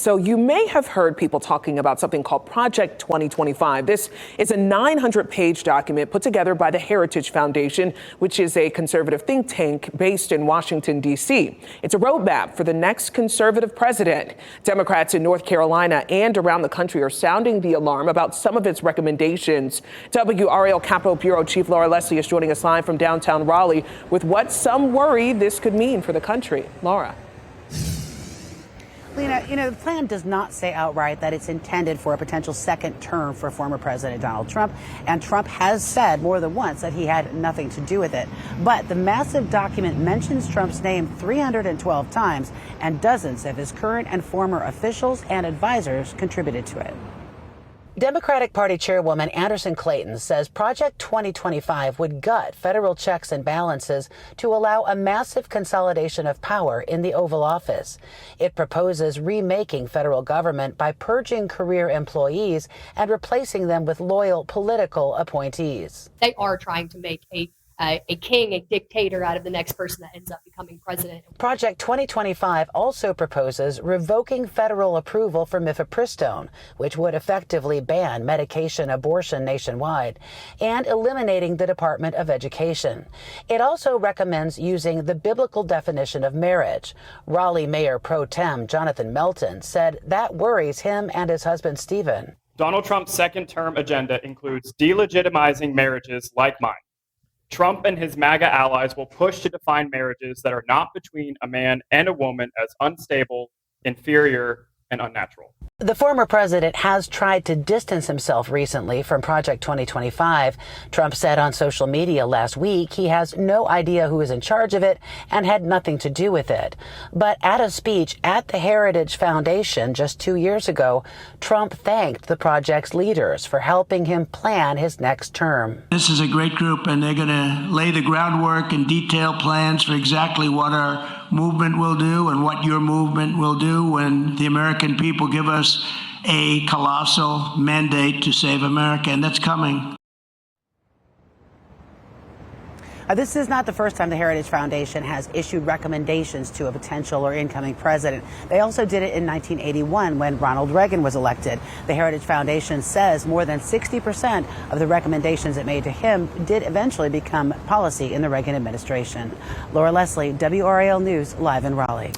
So you may have heard people talking about something called Project 2025. This is a 900-page document put together by the Heritage Foundation, which is a conservative think tank based in Washington, D.C. It's a roadmap for the next conservative president. Democrats in North Carolina and around the country are sounding the alarm about some of its recommendations. WRAL Capitol Bureau Chief Laura Leslie is joining us live from downtown Raleigh with what some worry this could mean for the country. Laura. Lena, the plan does not say outright that it's intended for a potential second term for former President Donald Trump. And Trump has said more than once that he had nothing to do with it. But the massive document mentions Trump's name 312 times, and dozens of his current and former officials and advisors contributed to it. Democratic Party Chairwoman Anderson Clayton says Project 2025 would gut federal checks and balances to allow a massive consolidation of power in the Oval Office. It proposes remaking federal government by purging career employees and replacing them with loyal political appointees. They are trying to make a king, a dictator out of the next person that ends up becoming president. Project 2025 also proposes revoking federal approval for mifepristone, which would effectively ban medication abortion nationwide, and eliminating the Department of Education. It also recommends using the biblical definition of marriage. Raleigh Mayor Pro Tem Jonathan Melton said that worries him and his husband Stephen. Donald Trump's second-term agenda includes delegitimizing marriages like mine. Trump and his MAGA allies will push to define marriages that are not between a man and a woman as unstable, inferior, and unnatural. The former president has tried to distance himself recently from Project 2025. Trump said on social media last week he has no idea who is in charge of it and had nothing to do with it. But at a speech at the Heritage Foundation just 2 years ago, Trump thanked the project's leaders for helping him plan his next term. This is a great group, and they're going to lay the groundwork and detail plans for exactly what our movement will do and what your movement will do when the American people give us a colossal mandate to save America, and that's coming. This is not the first time the Heritage Foundation has issued recommendations to a potential or incoming president. They also did it in 1981 when Ronald Reagan was elected. The Heritage Foundation says more than 60% of the recommendations it made to him did eventually become policy in the Reagan administration. Laura Leslie, WRAL News, live in Raleigh.